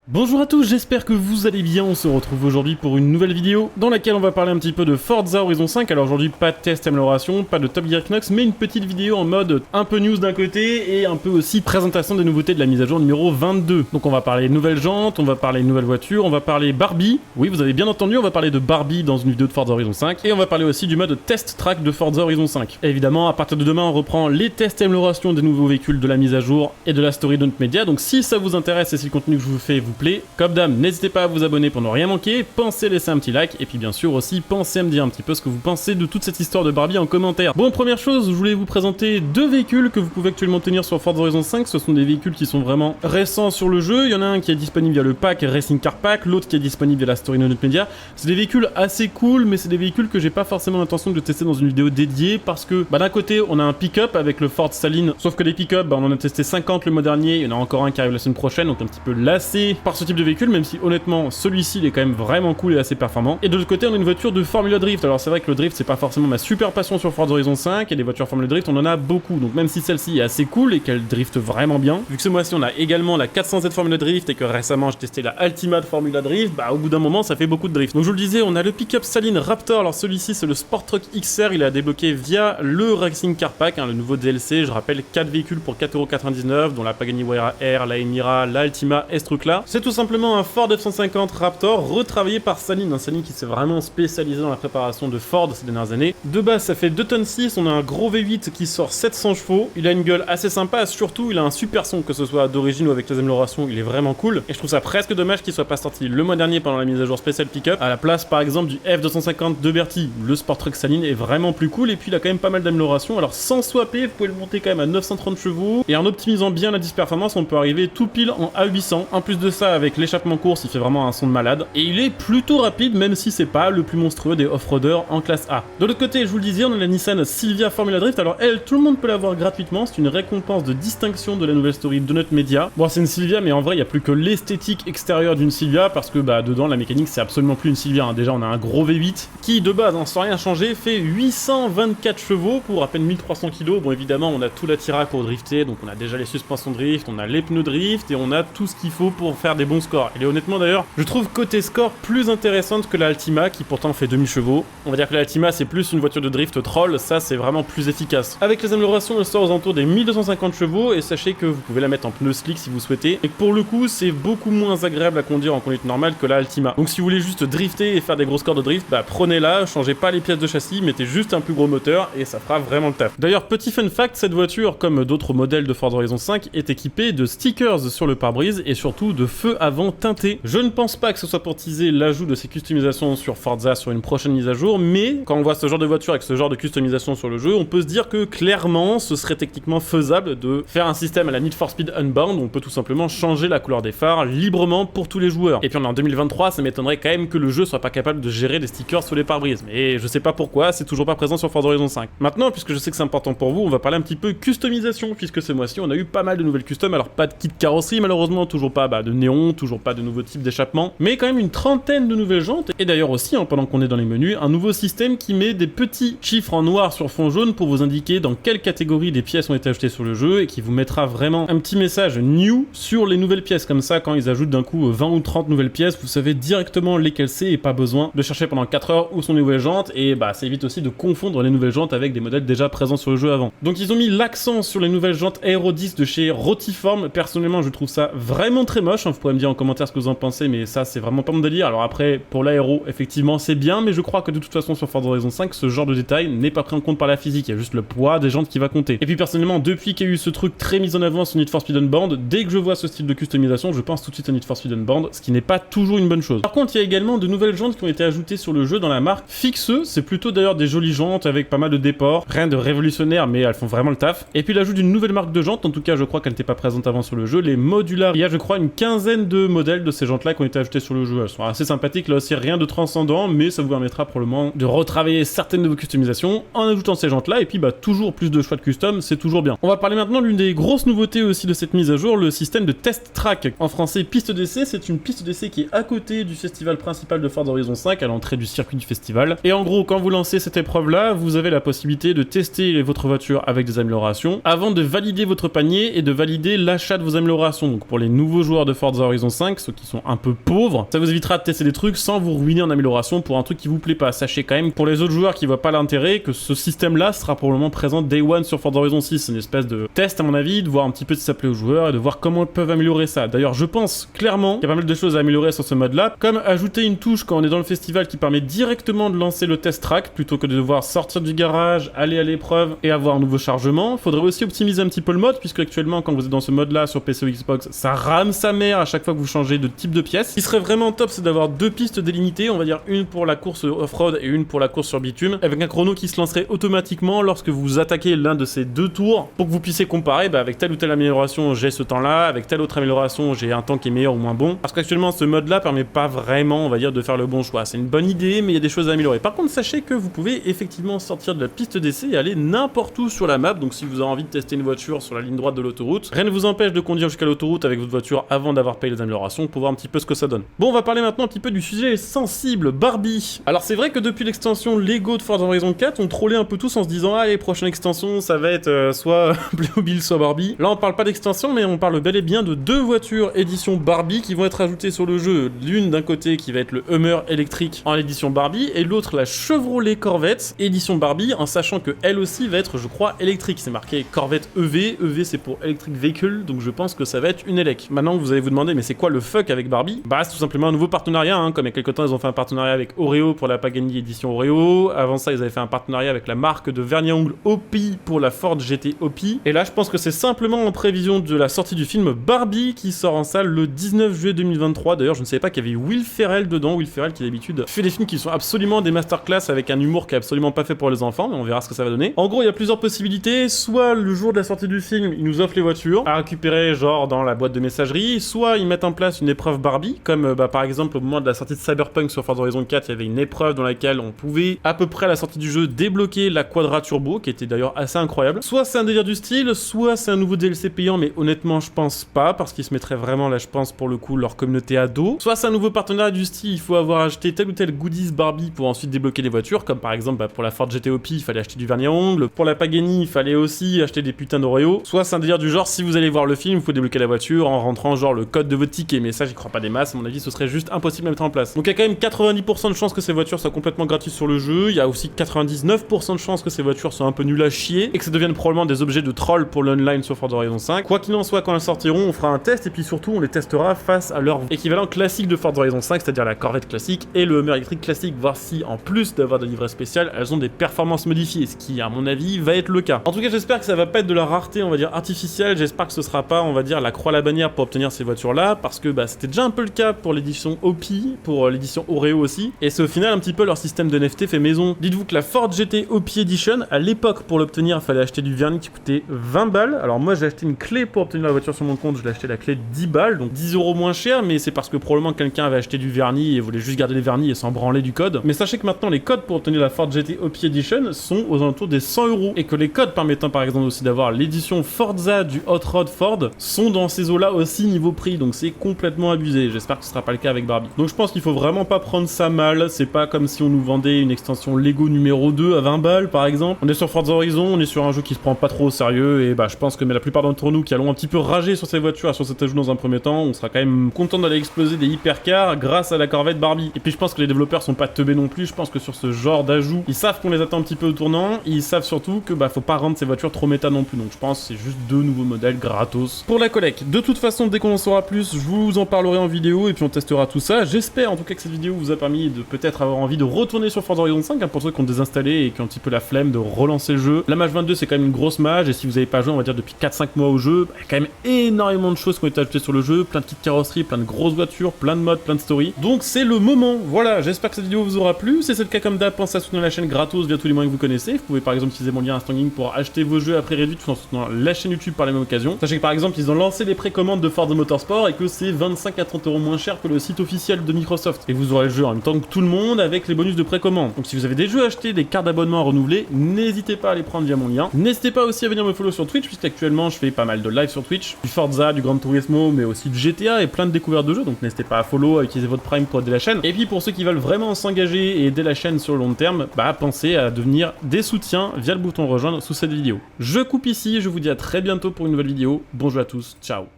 Bonjour à tous, j'espère que vous allez bien. On se retrouve aujourd'hui pour une nouvelle vidéo dans laquelle on va parler un petit peu de Forza Horizon 5. Alors aujourd'hui pas de test amélioration, pas de Top Gear Knox, mais une petite vidéo en mode un peu news d'un côté et un peu aussi présentation des nouveautés de la mise à jour numéro 22. Donc on va parler nouvelles jantes, on va parler nouvelles voitures, on va parler Barbie. Oui, vous avez bien entendu, on va parler de Barbie dans une vidéo de Forza Horizon 5 et on va parler aussi du mode test track de Forza Horizon 5. Et évidemment, à partir de demain, on reprend les tests et améliorations des nouveaux véhicules de la mise à jour et de la story de notre média. Donc si ça vous intéresse et si le contenu que je vous fais vous plaît, comme d'hab, n'hésitez pas à vous abonner pour ne rien manquer, pensez à laisser un petit like, et puis bien sûr aussi pensez à me dire un petit peu ce que vous pensez de toute cette histoire de Barbie en commentaire. Bon, première chose, je voulais vous présenter deux véhicules que vous pouvez actuellement tenir sur Forza Horizon 5, ce sont des véhicules qui sont vraiment récents sur le jeu, il y en a un qui est disponible via le pack Racing Car Pack, l'autre qui est disponible via la story de notre média. C'est des véhicules assez cool, mais c'est des véhicules que j'ai pas forcément l'intention de tester dans une vidéo dédiée, parce que d'un côté on a un pick-up avec le Ford Saline, sauf que les pick-up, on en a testé 50 le mois dernier, il y en a encore un qui arrive la semaine prochaine, donc un petit peu lassé par ce type de véhicule, même si honnêtement celui-ci il est quand même vraiment cool et assez performant. Et de l'autre côté on a une voiture de Formula Drift. Alors c'est vrai que le drift c'est pas forcément ma super passion sur Forza Horizon 5, et des voitures Formula Drift on en a beaucoup, donc même si celle-ci est assez cool et qu'elle drift vraiment bien, vu que ce mois-ci on a également la 400Z Formula Drift et que récemment j'ai testé la Ultimate Formula Drift, au bout d'un moment ça fait beaucoup de drift. Donc je vous le disais, on a le pick-up Saline Raptor. Alors celui-ci c'est le Sport Truck XR, il a débloqué via le Racing Car Pack, le nouveau DLC. Je rappelle 4 véhicules pour 4,99€, dont la Pagani Huayra R, la Emira, la Altima et ce truc là. C'est tout simplement un Ford F-150 Raptor retravaillé par Saline, un Saline qui s'est vraiment spécialisé dans la préparation de Ford ces dernières années. De base ça fait 2,6 tonnes, on a un gros V8 qui sort 700 chevaux, il a une gueule assez sympa, surtout il a un super son, que ce soit d'origine ou avec les améliorations, il est vraiment cool, et je trouve ça presque dommage qu'il soit pas sorti le mois dernier pendant la mise à jour spéciale pick-up, à la place par exemple du F250 de Berti. Le Sport Truck Saline est vraiment plus cool, et puis il a quand même pas mal d'améliorations. Alors sans swapper, vous pouvez le monter quand même à 930 chevaux, et en optimisant bien la performance, on peut arriver tout pile en A800. En plus de ça, avec l'échappement course, il fait vraiment un son de malade, et il est plutôt rapide, même si c'est pas le plus monstrueux des off-roaders en classe A. De l'autre côté, je vous le disais, on a la Nissan Silvia Formula Drift. Alors elle, tout le monde peut l'avoir gratuitement, c'est une récompense de distinction de la nouvelle story de notre média. Bon, c'est une Silvia, mais en vrai, il n'y a plus que l'esthétique extérieure d'une Silvia, parce que dedans, la mécanique, c'est absolument plus une Silvia. Déjà, on a un gros V8 qui, de base, sans rien changer, fait 824 chevaux pour à peine 1300 kg. Bon, évidemment, on a tout l'attirail pour drifter, donc on a déjà les suspensions drift, on a les pneus drift, et on a tout ce qu'il faut pour faire des bons scores. Et honnêtement, d'ailleurs, je trouve côté score plus intéressante que la Altima, qui pourtant fait 2000 chevaux. On va dire que la Altima, c'est plus une voiture de drift troll, ça, c'est vraiment plus efficace. Avec les améliorations, elle sort aux alentours des 1250 chevaux, et sachez que vous pouvez la mettre en pneus slick si vous souhaitez, et que pour le coup, c'est beaucoup moins agréable à conduire en conduite normale que la Altima. Donc si vous voulez juste drifter et faire des gros scores de drift, prenez-la, changez pas les pièces de châssis, mettez juste un plus gros moteur, et ça fera vraiment le taf. D'ailleurs, petit fun fact, cette voiture, comme d'autres modèles de Forza Horizon 5, est équipée de stickers sur le pare-brise, et surtout de feux avant teintés. Je ne pense pas que ce soit pour teaser l'ajout de ces customisations sur Forza sur une prochaine mise à jour, mais quand on voit ce genre de voiture avec ce genre de customisation sur le jeu, on peut se dire que clairement ce serait techniquement faisable de faire un système à la Need for Speed Unbound où on peut tout simplement changer la couleur des phares librement pour tous les joueurs. Et puis on est en 2023, ça m'étonnerait quand même que le jeu soit pas capable de gérer des stickers sur les pare-brises, mais je sais pas pourquoi, c'est toujours pas présent sur Forza Horizon 5. Maintenant, puisque je sais que c'est important pour vous, on va parler un petit peu customisation, puisque ce mois-ci on a eu pas mal de nouvelles customs. Alors pas de kit carrosserie malheureusement, toujours pas de néon, toujours pas de nouveaux types d'échappement, mais quand même une trentaine de nouvelles jantes, et d'ailleurs aussi, pendant qu'on est dans les menus, un nouveau système qui met des petits chiffres en noir sur fond jaune pour vous indiquer dans quelle catégorie des pièces ont été ajoutées sur le jeu, et qui vous mettra vraiment un petit message new sur les nouvelles pièces. Comme ça, quand ils ajoutent d'un coup 20 ou 30 nouvelles pièces, vous savez directement lesquelles c'est, et pas besoin de chercher pendant 4 heures où sont les nouvelles jantes, et ça évite aussi de confondre les nouvelles jantes avec des modèles déjà présents sur le jeu avant. Donc ils ont mis l'accent sur les nouvelles jantes Aero 10 de chez Rotiform. Personnellement, je trouve ça vraiment très moche, vous pourrez me dire en commentaire ce que vous en pensez, mais ça c'est vraiment pas mon délire. Alors après, pour l'aéro, effectivement c'est bien, mais je crois que de toute façon sur Forza Horizon 5, ce genre de détail n'est pas pris en compte par la physique, il y a juste le poids des jantes qui va compter. Et puis personnellement, depuis qu'il y a eu ce truc très mis en avant sur Need for Speed Unbound, dès que je vois ce style de customisation, je pense tout de suite à Need for Speed Unbound, ce qui n'est pas toujours une bonne chose. Par contre, il y a également de nouvelles jantes qui ont été ajoutées sur le jeu dans la marque Fixeux, c'est plutôt d'ailleurs des jolies jantes avec pas mal de déports, rien de révolutionnaire, mais elles font vraiment le taf. Et puis l'ajout d'une nouvelle marque de jantes, en tout cas je crois qu'elle n'était pas présente avant sur le jeu, les Modular. Il y a je crois une quinzaine de modèles de ces jantes là qui ont été ajoutés sur le jeu, elles sont assez sympathiques, là aussi rien de transcendant, mais ça vous permettra probablement de retravailler certaines de vos customisations en ajoutant ces jantes là, et puis toujours plus de choix de custom, c'est toujours bien. On va parler maintenant de l'une des grosses nouveautés aussi de cette mise à jour, le système de test track, en français piste d'essai. C'est une piste d'essai qui est à côté du festival principal de Forza Horizon 5, à l'entrée du circuit du festival, et en gros quand vous lancez cette épreuve là, vous avez la possibilité de tester votre voiture avec des améliorations avant de valider votre panier et de valider l'achat de vos améliorations. Donc pour les nouveaux joueurs de Forza Forza Horizon 5, ceux qui sont un peu pauvres. Ça vous évitera de tester des trucs sans vous ruiner en amélioration pour un truc qui vous plaît pas. Sachez quand même, pour les autres joueurs qui voient pas l'intérêt, que ce système-là sera probablement présent Day One sur Forza Horizon 6. C'est une espèce de test à mon avis, de voir un petit peu si ça plaît aux joueurs et de voir comment ils peuvent améliorer ça. D'ailleurs, je pense clairement qu'il y a pas mal de choses à améliorer sur ce mode-là, comme ajouter une touche quand on est dans le festival qui permet directement de lancer le test track plutôt que de devoir sortir du garage, aller à l'épreuve et avoir un nouveau chargement. Faudrait aussi optimiser un petit peu le mode, puisque actuellement, quand vous êtes dans ce mode-là sur PC ou Xbox, ça rame sa mère à chaque fois que vous changez de type de pièce. Ce qui serait vraiment top, c'est d'avoir deux pistes délimitées, on va dire une pour la course off-road et une pour la course sur bitume, avec un chrono qui se lancerait automatiquement lorsque vous attaquez l'un de ces deux tours, pour que vous puissiez comparer avec telle ou telle amélioration, j'ai ce temps-là, avec telle autre amélioration, j'ai un temps qui est meilleur ou moins bon. Parce qu'actuellement, ce mode-là permet pas vraiment, on va dire, de faire le bon choix. C'est une bonne idée, mais il y a des choses à améliorer. Par contre, sachez que vous pouvez effectivement sortir de la piste d'essai et aller n'importe où sur la map. Donc si vous avez envie de tester une voiture sur la ligne droite de l'autoroute, rien ne vous empêche de conduire jusqu'à l'autoroute avec votre voiture avant d'avoir payé les améliorations pour voir un petit peu ce que ça donne. Bon, on va parler maintenant un petit peu du sujet sensible, Barbie. Alors c'est vrai que depuis l'extension Lego de Forza Horizon 4, on trollait un peu tous en se disant allez, prochaine extension, ça va être soit Playmobil, soit Barbie. Là, on parle pas d'extension, mais on parle bel et bien de deux voitures édition Barbie qui vont être ajoutées sur le jeu. L'une d'un côté qui va être le Hummer électrique en édition Barbie et l'autre la Chevrolet Corvette édition Barbie, en sachant que elle aussi va être, je crois, électrique. C'est marqué Corvette EV. EV c'est pour Electric Vehicle, donc je pense que ça va être une élec. Maintenant vous allez vous demander mais c'est quoi le fuck avec Barbie? Bah c'est tout simplement un nouveau partenariat, hein. Comme il y a quelques temps ils ont fait un partenariat avec Oreo pour la Pagani édition Oreo. Avant ça ils avaient fait un partenariat avec la marque de vernis à ongles Opie pour la Ford GT Opie. Et là je pense que c'est simplement en prévision de la sortie du film Barbie qui sort en salle le 19 juillet 2023. D'ailleurs je ne savais pas qu'il y avait Will Ferrell dedans. Will Ferrell qui d'habitude fait des films qui sont absolument des masterclass avec un humour qui est absolument pas fait pour les enfants, mais on verra ce que ça va donner. En gros il y a plusieurs possibilités, soit le jour de la sortie du film ils nous offrent les voitures à récupérer genre dans la boîte de messagerie, soit ils mettent en place une épreuve Barbie, comme par exemple au moment de la sortie de Cyberpunk sur Forza Horizon 4 il y avait une épreuve dans laquelle on pouvait à peu près à la sortie du jeu débloquer la Quadra Turbo qui était d'ailleurs assez incroyable. Soit c'est un délire du style, soit c'est un nouveau DLC payant, mais honnêtement je pense pas, parce qu'ils se mettraient vraiment là je pense pour le coup leur communauté ado. Soit c'est un nouveau partenariat du style, il faut avoir acheté tel ou tel goodies Barbie pour ensuite débloquer les voitures, comme par exemple pour la Ford GT Opie il fallait acheter du vernis à ongles, pour la Pagani il fallait aussi acheter des putains d'Oreo. Soit c'est un délire du genre si vous allez voir le film, il faut débloquer la voiture en rentrant genre le code de votre ticket, mais ça j'y crois pas des masses, à mon avis ce serait juste impossible à mettre en place. Donc il y a quand même 90% de chances que ces voitures soient complètement gratuites sur le jeu, il y a aussi 99% de chances que ces voitures soient un peu nulles à chier et que ça devienne probablement des objets de troll pour l'online sur Forza Horizon 5. Quoi qu'il en soit, quand elles sortiront, on fera un test et puis surtout on les testera face à leur équivalent classique de Forza Horizon 5, c'est-à-dire la Corvette classique et le Hummer électrique classique, voir si en plus d'avoir des livrets spéciales, elles ont des performances modifiées, ce qui à mon avis va être le cas. En tout cas j'espère que ça va pas être de la rareté on va dire artificielle, j'espère que ce sera pas on va dire la croix à la bannière pour obtenir ces voitures là, parce que c'était déjà un peu le cas pour l'édition Opie, pour l'édition Oreo aussi, et c'est au final un petit peu leur système de NFT fait maison. Dites-vous que la Ford GT Opie Edition, à l'époque pour l'obtenir il fallait acheter du vernis qui coûtait 20 balles, alors moi j'ai acheté une clé pour obtenir la voiture sur mon compte, je l'ai acheté la clé de 10 balles, donc 10 € moins cher, mais c'est parce que probablement quelqu'un avait acheté du vernis et voulait juste garder les vernis et s'en branler du code. Mais sachez que maintenant les codes pour obtenir la Ford GT Opie Edition sont aux alentours des 100 €, et que les codes permettant par exemple aussi d'avoir l'édition Forza du Hot Rod Ford sont dans ces eaux là aussi niveau prix, donc c'est complètement abusé. J'espère que ce sera pas le cas avec Barbie. Donc je pense qu'il faut vraiment pas prendre ça mal, c'est pas comme si on nous vendait une extension Lego numéro 2 à 20 balles par exemple. On est sur Forza Horizon, on est sur un jeu qui se prend pas trop au sérieux, et je pense que la plupart d'entre nous qui allons un petit peu rager sur ces voitures et sur cet ajout dans un premier temps, on sera quand même content d'aller exploser des hypercars grâce à la Corvette Barbie. Et puis je pense que les développeurs sont pas teubés non plus, je pense que sur ce genre d'ajout, ils savent qu'on les attend un petit peu au tournant, ils savent surtout que faut pas rendre ces voitures trop méta non plus, donc je pense que c'est juste deux nouveaux modèles gratos pour la collecte. De toute façon, dès qu'on en saura plus, je vous en parlerai en vidéo et puis on testera tout ça. J'espère en tout cas que cette vidéo vous a permis de peut-être avoir envie de retourner sur Forza Horizon 5, pour ceux qui ont désinstallé et qui ont un petit peu la flemme de relancer le jeu. La mage 22 c'est quand même une grosse mage, et si vous n'avez pas joué on va dire depuis 4-5 mois au jeu, il y a quand même énormément de choses qui ont été ajoutées sur le jeu, plein de kits carrosserie, plein de grosses voitures, plein de modes, plein de stories. Donc c'est le moment. Voilà, j'espère que cette vidéo vous aura plu. Si c'est le cas comme d'hab, pensez à soutenir la chaîne gratos via tous les moyens que vous connaissez. Vous pouvez par exemple utiliser mon lien Instagram pour acheter vos jeux à prix réduit tout en soutenant la chaîne YouTube par la même occasion. Sachez que par exemple ils ont lancé des précommandes de Forza Motorsport et que c'est 25 à 30 € moins cher que le site officiel de Microsoft. Et vous aurez le jeu en même temps que tout le monde avec les bonus de précommande. Donc si vous avez des jeux à acheter, des cartes d'abonnement à renouveler, n'hésitez pas à les prendre via mon lien. N'hésitez pas aussi à venir me follow sur Twitch, puisqu'actuellement je fais pas mal de live sur Twitch, du Forza, du Gran Turismo, mais aussi du GTA et plein de découvertes de jeux, donc n'hésitez pas à follow, à utiliser votre Prime pour aider la chaîne. Et puis pour ceux qui veulent vraiment s'engager et aider la chaîne sur le long terme, pensez à devenir des soutiens via le bouton rejoindre sous cette vidéo. Je coupe ici, je vous dis à très bientôt pour une nouvelle vidéo. Bon jeu à tous, ciao.